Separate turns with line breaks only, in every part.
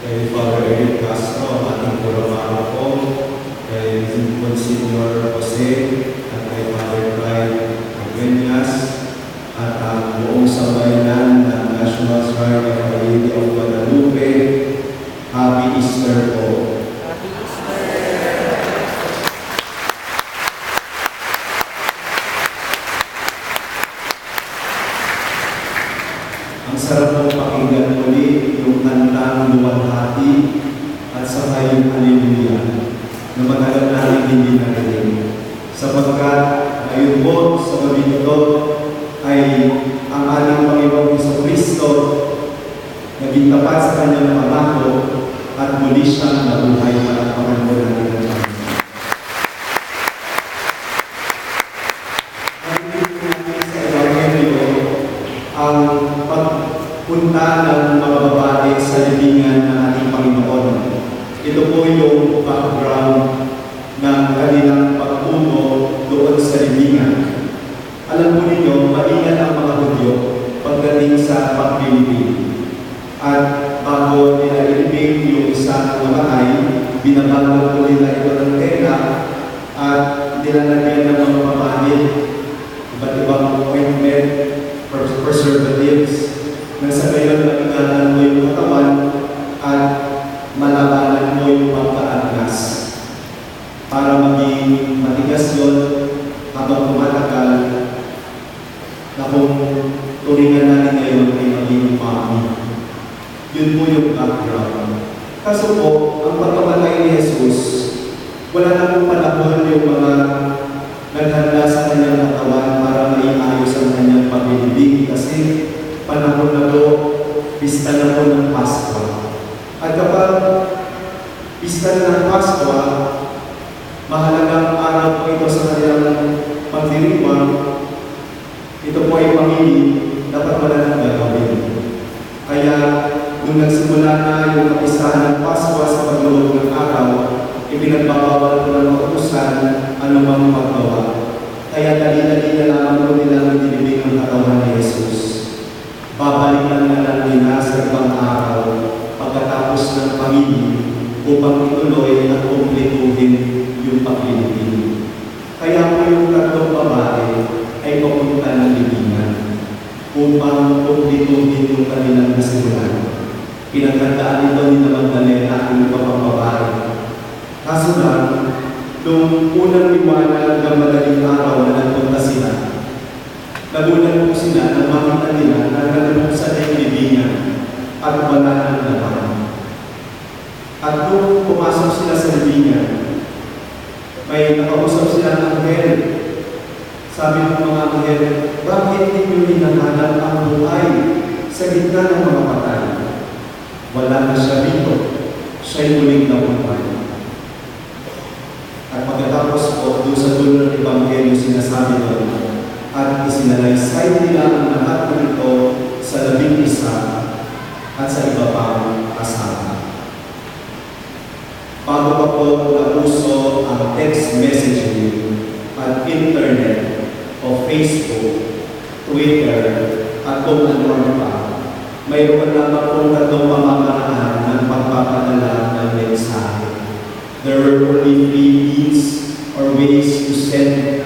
kay Father Eric Castro, ating Puramaro po, kay Monsignor Jose, at kay Father Clyde Aguenas, at ang buong sambayanan ng National Shrine of Our Lady of Guadalupe. Happy Easter po.
Happy Easter!
Ang sarap pong pakinggan muli yung kantang luwalhati at saka yung Hallelujah na matagal natin hindi narinig. Sapagkat ngayon po sa gabi nito ay ang ating Panginoong Jesucristo naging tapat sa kanyang pangako at muli siyang nabuhay para pangako natin ang Panginoon. Ang pagpunta ng mga babae sa libingan ng ating Panginoon. Ito po yung background ng kanilang pagpuno doon sa libingan. Alam po ninyo, maingat ang mga Hudyo pagdating sa paglilibing. At bago nila ilibing yung isang babae, binabago po nila ito ng tela at nilalagyan ng mga babae iba't ibang ointment, preservatives, nang sa gayon mag-ingatan mo yung katawan at malabanan mo yung pagkaangas para maging matigas yun habang tumatagal na kung turingan natin ngayon ay maging umami. Yun po yung background. Kaso po, ang pagkamatay ni Jesus, wala na pong panahon yung mga naghanda sa kanyang katawan para maiayos ang kanyang paglilibing kasi panahon na po, pista na po ng Pasko. At kapag pista na ng Pasko, mahalagang araw po ito sa kanilang pagdiriwang. Ito po ay pamili, dapat wala nang gagawin. Kaya, nung nagsimula na yung kapistahan ng Pasko sa paglulog ng araw, ipinagbabawal po ng kautusan anumang paggawa. Kaya dali-dali na lamang po nilang nilibing ang katawan ni Jesus. Babalikan na lang nila sa ibang araw pagkatapos ng pamili upang ituloy at kumplituhin yung paglilibing. Kaya po yung tatlong babae ay papunta ng libingan upang kumplituhin yung kanilang nasimulan. Pinaghandaan ito ni Magdalena at yung iba pang babae. Kaso lang, nung unang liwanag ng madaling araw na nagpunta sila, nagulat po sila na makita nila na nalubuksan na yung libingan at wala ng laman. At nung pumasok sila sa libingan, may nakausap sila ng anghel. Sabi ng mga anghel, bakit ninyo hinahanap ang buhay sa gitna ng mga patay? Wala na siya dito. Siya'y muling nabuhay. At pagkatapos po, doon sa dulo ng Ebanghelyo sinasabi doon, at isinalaysay nila ang lahat ng ito sa 11 at sa iba pang kasama. Bago pa po nauso ang text messaging at internet o Facebook, Twitter, at kung ano pa, mayroon lamang pong tatlong pamamaraan ng pagpapadala ng mensahe. There were only 3 means or ways to send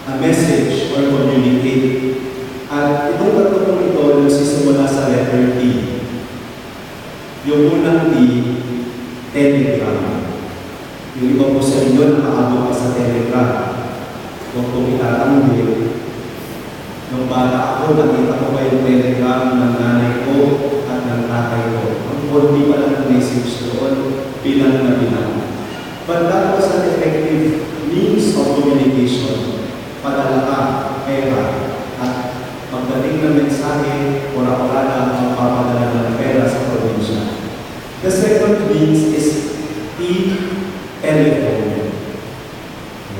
a message or communicate. At itong tatlong ito nagsisimula sa letter T. Yung unang T, Telegram. Yung iba po sa inyo nakaabot pa sa Telegram. Huwag kong itatanggil. Nung bata ako, nakita ko ba yung Telegram ng nanay ko at ng tatay ko. Ang konti pa lang ng message doon, bilang na bilang. But that was an effective means of communication. Padala ka, pera, at pagdating ng mensahe, wala-wala na ang papadala ng pera sa probinsya. The second means is telephone.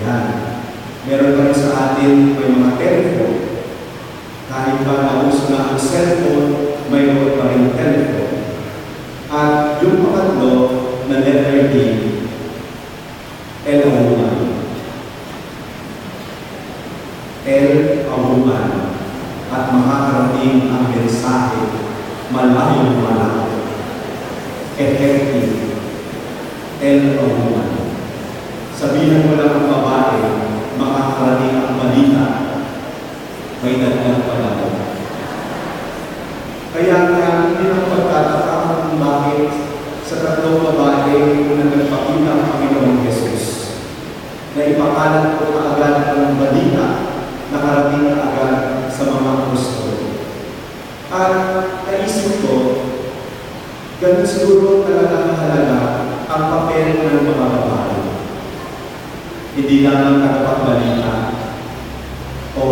Yan. Meron pa rin sa atin, may mga telephone. Kahit pa nauso na ang cellphone, mayroon pa rin telephone. At yung pangatlo na letter D, L-A-W-A-N. L-A-W-A-N. At makakarating ang mensahe malayong malayo. effective, and a woman. Sabihan mo lang ang babae, makakarating ang balita, may dagdag panahon. Kaya hindi ng pagtataka kung bakit sa tatlong babae na nagpakita ang Panginoong Jesus na ipakalat ko kaagad ang balita na karating kaagad sa mga apostol. At naisip ko, ganun siguro talaga mahalaga ang papel ng mga babae. Hindi lang ang tagapagbalita o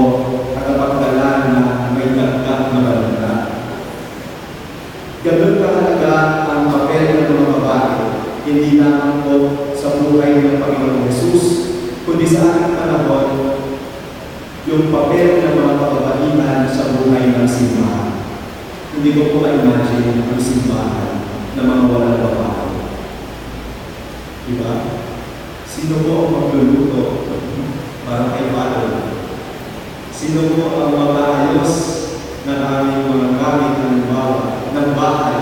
tagapagdala na may dagdag na balita. Ganun kahalaga ang papel ng mga babae, hindi lang po sa buhay ng Panginoong Jesus, kundi sa ating panahon, yung papel ng mga kababaihan sa buhay ng simbahan. Hindi ko po ma-imagine ang simbahan na mga walang babae. Diba? Sino po ang magluluto para kay Father? Sino po ang mag-aayos ng aming mga gamit ng bahay?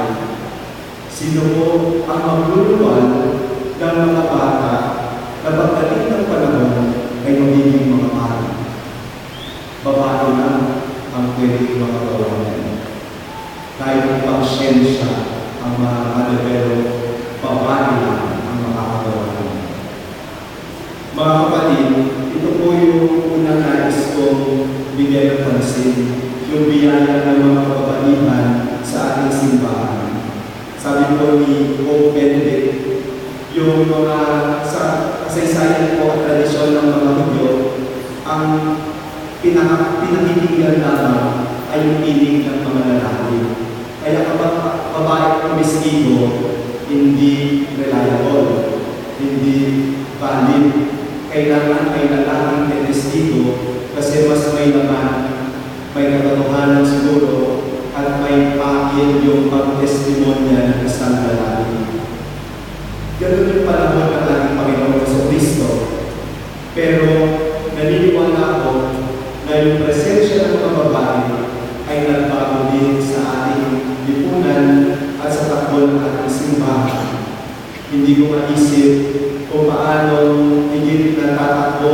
Sino po ang magluluwal ng mga bata na pagdating ng panahon ay magiging mga pari? Babae na ang pwedeng makagawa niya. Kahit pasyensya ang mga kadebero, babae lang ang makakagawa niya. Mga kapatid, ito po yung unang nais kong bigyan ng pansin, yung biyaya ng mga kababaihan sa ating simbahan. Sabi po ni Pope Benedict, yung mga sa kasaysayan po at tradisyon ng mga Hudyo, ang pinakikinggan lamang ay yung piling ng mga lalaki. Kaya kapag babae ang mistigo, hindi reliable, hindi valid. Kailangan ay lalaking testigo kasi mas may laman, may katotohanan siguro, at may pakil yung pag-testimonya ng isang lalaki. Ganun yung panahon ng ating Panginoon sa Kristo. Pero naniniwala ako na yung presensya ng mga babae ay nagbago din sa ating lipunan at sa takbo ng ating simbahan. Hindi ko maisip kung paano higit na tatakbo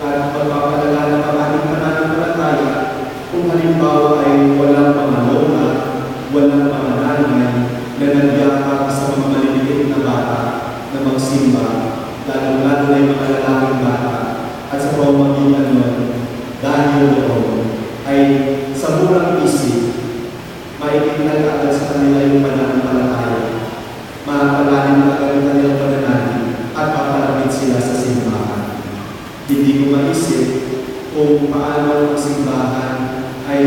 at pagpapalala ng ating pananampalataya kung halimbawa ay walang mga lola, walang mga nanay na nagyakap sa mga maliliit na bata na magsimba, lalo-lalo na yung mga lalaking bata. At sa pamamagitan nun, dahil doon ay sa murang isip, maitignan agad sa kanila yung pananampalataya, makakalanin agad yung kanilang pananalig at papalapit sila sa simbahan. Hindi ko maisip kung paano ang simbahan ay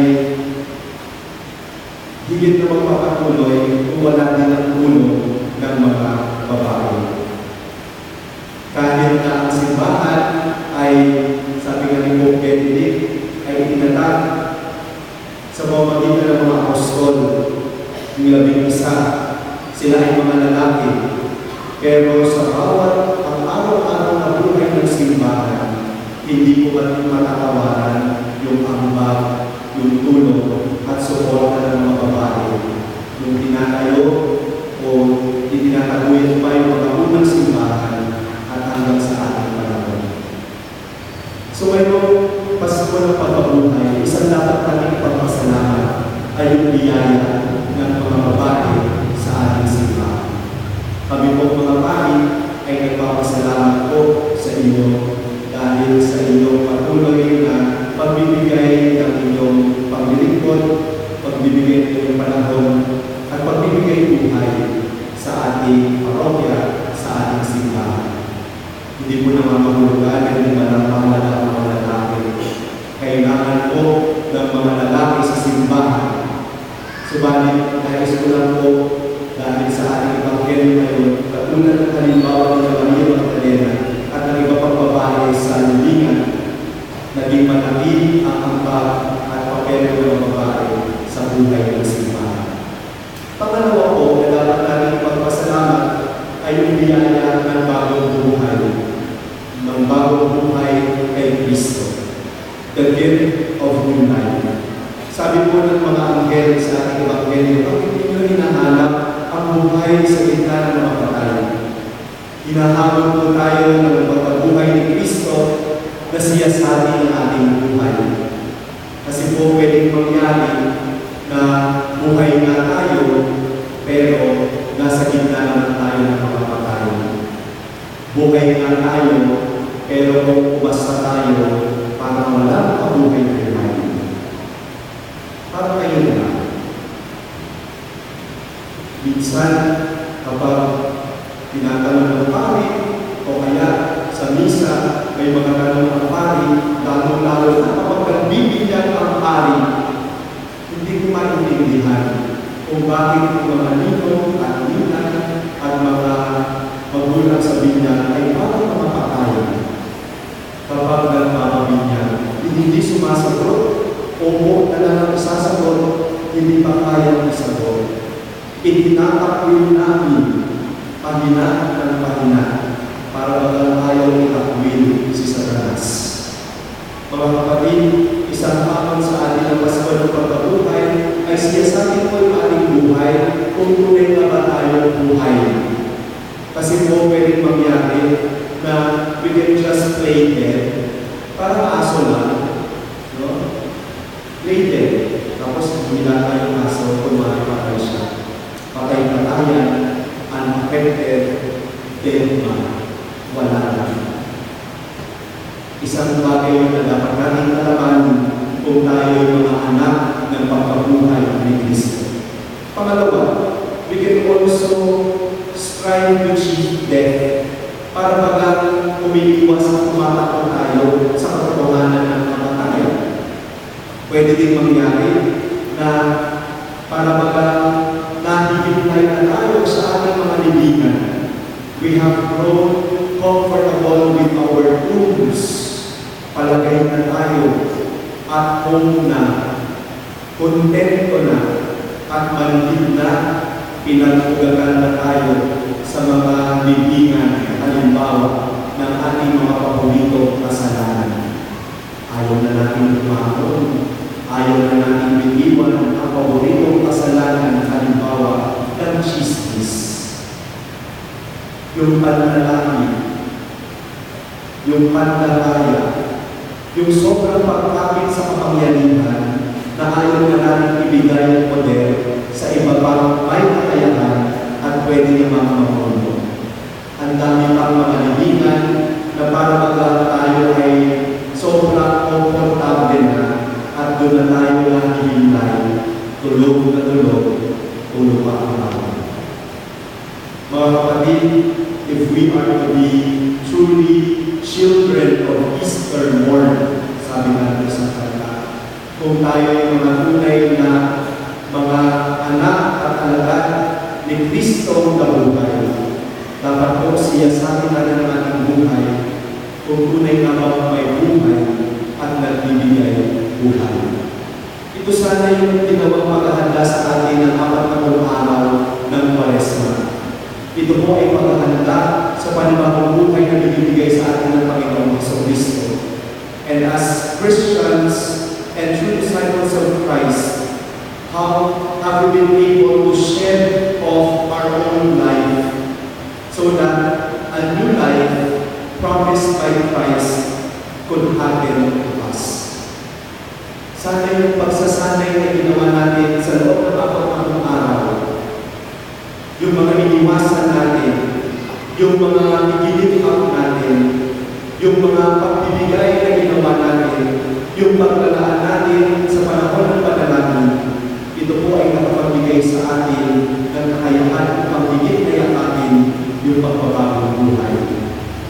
higit na magpapatuloy kung wala din ang tulong ng mga babae. Kahit na ang simbahan ay, sabi nga ni Pope Benedict, ay itinatag sa pamamagitan ng mga apostol, yung 11, sila ay mga lalaki. Pero sa bawat ang araw-araw na buhay ng simbahan, hindi ko matatawaran yung ambag, yung tulong at suporta ng mga babae. Yung tinatayo o itinataguyod pa yung mga unang simbahan at hanggang sa ating panahon. So ngayong Pasko ng pagkabuhay, isang dapat nating pagpasalamat ay yung biyaya ng mga babae sa ating simbahan. Kami po mga babae ay nagpapasalamat po sa inyo dahil sa inyong patuloy na pagbibigay ng inyong paglilingkod, pagbibigay ng inyong panahon, at pagbibigay buhay sa ating parokya, sa ating simbahan. Hindi po naman mahulugan ng mahalaga ang mga lalaki. Kailangan po ng mga lalaki sa simbahan. Subalit, nais ko lang po dahil sa ating Ebanghelyo ngayon, katulad ng halimbawa ng Maria Magdalena at ng iba pang babae sa libingan, naging malaki ang ambag at papel ng mga babae sa buhay ng simbahan. Pangalawa po, na dapat natin pagpasalamat ay yung biyaya ng bagong buhay. Ng bagong buhay kay Kristo. The gift of new life. Sabi po ng mga anghel sa ating Ebanghelyo, ang hindi nyo hinahanap ang ang buhay sa gitna ng mga patay. Hinahabol po tayo ng pagkabuhay ni Kristo na siyasati ng ating buhay. Kasi po pwedeng mangyari na buhay nga tayo, pero nasa gitna naman tayo ng mga patay. Buhay nga tayo, pero umasa tayo para walang kabuhay na buhay. Para kayo na. Minsan, kapag tinatanong ng pari, o kaya sa misa, may mga tanong ng pari, lalo-lalo na kapag nagbibigyan ang pari, hindi ko maintindihan kung bakit mga ninong at ninang at mga magulang sa binya ay parang mga patay. Kapag nagpapabinya, hindi sumasagot, o na lang sasagot, hindi pa kayang isagot. Itinatakbil namin pahina ng pahina para walang ayaw itakwil si Satanas. Mga kapatid, isang hakon sa ating ang Pasko ng pagkabuhay ay siyasatin po yung ating buhay kung tunay na ba tayo buhay. Kasi po pwedeng mangyari na we can just play dead, parang aso lang, no? Play dead, tapos humila tayong aso kung makipatay siya. Patay-patayan, unaffected, dead man, wala lang. Isang bagay na dapat natin alaman kung tayo ay mga anak ng pagkabuhay ni Kristo. Pangalawa, we can also strive to cheat death para bagang umiiwas at tumatakot tayo sa katotohanan ng kamatayan. Pwede din mangyari na para bagang nahihintay na tayo sa ating mga libingan. We have grown comfortable with our rooms. Palagay na tayo at home na, kontento na, at manhid na, pinagpugagan na tayo sa mga libingan, halimbawa, ng ating mga paboritong kasalanan. Ayaw na natin lumahon, ayaw na natin bitiwan ang paboritong kasalanan, halimbawa, ng chismis. Yung panlalaki, yung panlalaya, yung sobrang pagkakit sa kapangyarihan na ayaw na natin ibigay ang poder sa iba pang may kakayahan at pwede namang mamuno. Ang dami pang mga libingan na para baga tayo ay sobrang komportable na at doon na tayo naghihintay, tulog na tulog, tulog pa ang araw. Mga kapatid, if we are to be truly children of Easter morn, sabi natin sa kanta, kung tayo ay mga tunay na mga anak at alagad ni Kristo na buhay, dapat po siya sa atin natin ang ating buhay kung tunay na mga may buhay at nagbibigay buhay. Ito sana yung ginawang paghahanda sa atin ng 40 araw ng Kwaresma. Ito po ay paghahanda sa panibagong buhay na binibigay sa atin ng Panginoong Jesucristo. And as Christians and true disciples of Christ, how have we been able to shed off our own life so that a new life promised by Christ could happen to us? Sana yung pagsasanay na ginawa natin sa loob ng 40 araw, yung mga iniwasan natin, yung mga igilip-up natin, yung mga pagbibigay na ginawa natin, yung paglalaan natin sa panahon ng panalangin, ito po ay nakapagbigay sa atin ng kakayahan upang higit na yakapin yung pagbabagong buhay.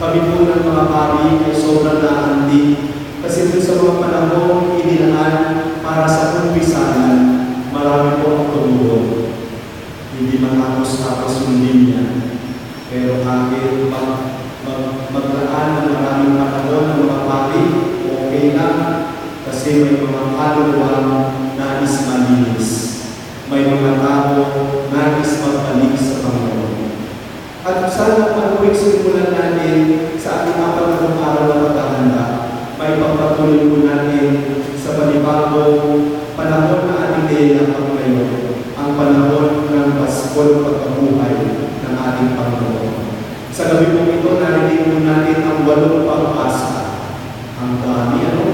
Kami po ng mga pari ay sobrang naanti kasi sa mga panahon inilaan para sa kumpisahan, marami po ang tumulong. Hindi matapos-tapos yung linya. Pero kahit maglaan ng maraming panahon ng mga pari, okay lang. Kasi may mga kaluluwang nais malinis. May mga tao nais magbalik sa Panginoon. At sana pag-uwing simulan natin sa ating 40 araw na paghahanda, may pagpatuloy po natin sa panibagong panahon na ating nililapang ngayon, ang panahon ng Paskol Pagkabuhay. Sa gabi po ito, narinig po natin ang 8 pagbasa. Ang dami, ano?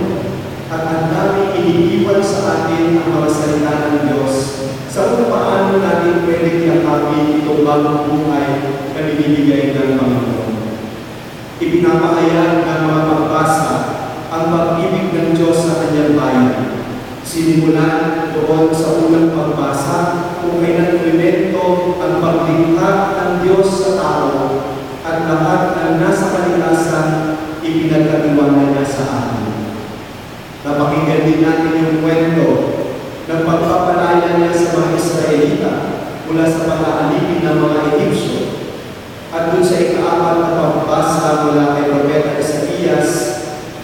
At ang dami iniiwan sa atin ang mga salita ng Diyos sa kung paano natin pwede yakapin itong bagong buhay na binibigay ng Panginoon. Ipinapahayag ng mga pagbasa ang pag-ibig ng Diyos sa kanyang bayan. Sinimulan doon sa unang pagbasa kung kailan elemento ang paglikha ng Diyos sa tao at lahat ng nasa kalikasan ipinagkatiwala niya sa atin. Napakinggan din natin yung kwento ng pagpapalaya niya sa mga Israelita mula sa pag-aalipin ng mga Egyptyo. At dun sa ika-4 na pagbasa mula kay Propeta Isaías,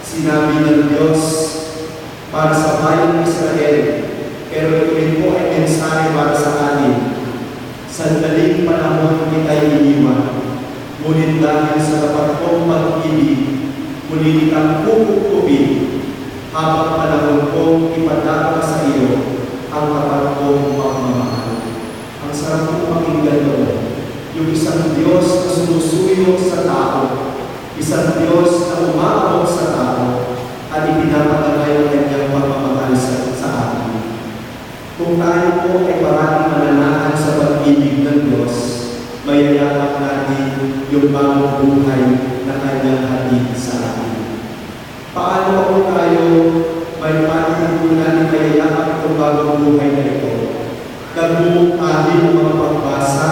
sinabi ng Diyos para sa bayan ng Israel, pero ito rin po ay mensahe para sa atin. Sandaling panahon kita'y iniwan, ngunit dahil sa tapat kong pag-ibig, muli kitang kukupin, habang panahon kong ipadama sa iyo ang tapat kong pagmamahal. Ang sarap kong pakinggan doon. Yung isang Diyos na sumusuyo sa tao, isang Diyos na umaabot sa tao, at ipinapadala yung kanyang pagmamahal sa atin. Kung tayo po ay parating mananahan sa pag-ibig ng Diyos, mayayakap natin yung bagong buhay na kanyang hatid sa atin. Paano po tayo may paano natin mayayakap itong bagong buhay na ito? Nagmumukali ng mga pagbasa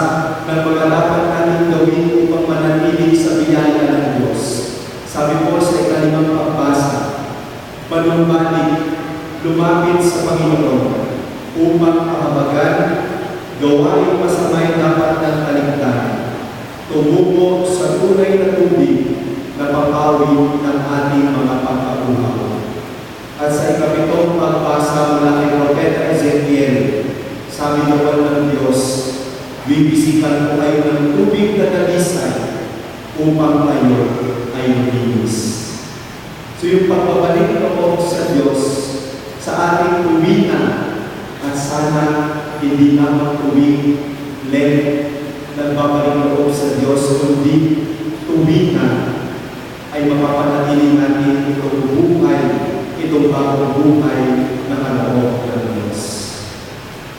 ng mga dapat natin gawin upang manatili sa biyaya ng Diyos. Sabi po sa ika-5 pagbasa, manumbalik, lumapit sa Panginoon upang kahabagan, gawain masamay dapat ng kaligtahan, tumubo sa tunay na tubig na papawi ng ating mga pagkabuhaw. At sa ika-7 pagbasa mula kay Propeta Ezekiel, sabi naman ng Diyos, bibisikan ko kayo ng tubig na dalisay upang kayo ay malinis. So yung pagbabalik na po sa Diyos sa ating tuwina, at sana hindi naman tuwing nagbabalik na po sa Diyos, kundi tuwina ay mapapanatili natin itong buhay, itong bagong buhay na kaloob ng Diyos.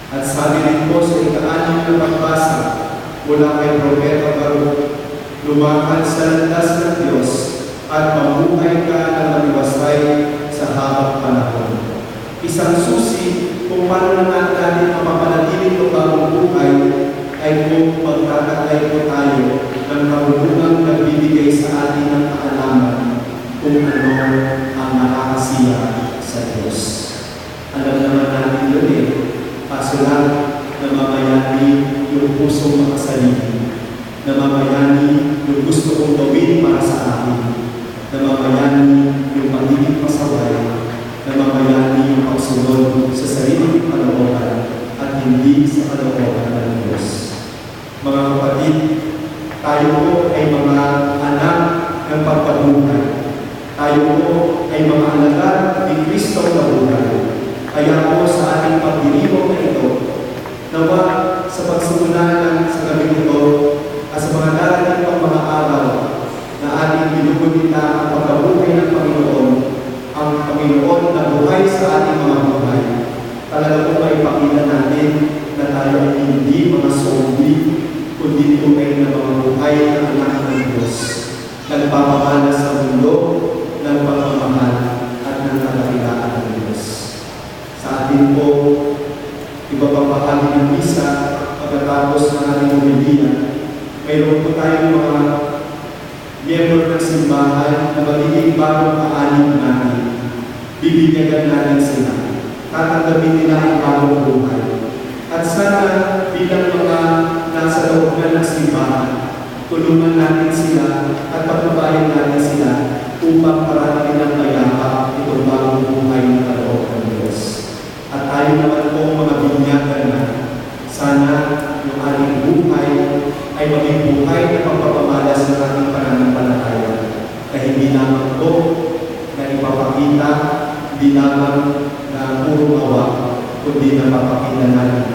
At sabi rin po sa ika-6 na pagbasa mula kay Propeta Baruch, lumakad sa landas ng Diyos at mabuhay ka na maliwasay sa habang panahon. Isang susi kung paano natin mapapanatili itong bagong buhay ay kung magtataglay po tayo ng karunungang nagbibigay sa atin ng kaalaman kung ano ang nakakasiya sa Diyos. Alam naman natin yun kaso lang namamayani yung pusong makasalili, namamayani yung gusto kong gawin para sa akin, namamayani yung pagiging pasaway, namamayani yung pagsunod sa sariling kalooban at hindi sa kalooban ng Diyos. Mga kapatid, tayo po ay mga anak ng pagpabuhay. Tayo po ay mga alagad ni Kristo na buhay. Kaya po sa ating pagdiriwang na ito, nawa sa pagsimula ng sa gabi ito at sa mga darating pang mga araw na ating binugunita ang pagkabuhay ng Panginoon, ang Panginoon na buhay sa ating mga buhay. Talaga po maipakita natin na tayo ay hindi mga zombie, kundi tunay na mga buhay na anak ng Diyos. Nagpapamana sa mundo ng pagmamahal at ng kadakilaan ng Diyos. Sa atin po, iba pang bahagi ng misa, pagkatapos ng ating homilya, mayroon po tayong mga miyembro ng simbahan na magiging bagong kaanin natin. Bibigyan natin sila. Tatanggapin nila ang bagong buhay. At sana bilang mga nasa loob na ng simbahan, tulungan natin sila at pagbabayan natin sila upang parating ng mayapa itong bagong buhay na kaloob ng Diyos. At tayo naman po mga binyagan na sana yung ating buhay ay maging buhay na pagpapamalas ng ating pananampalataya na hindi lamang po na ipapakita, hindi lamang na puro awa, kundi na papakita natin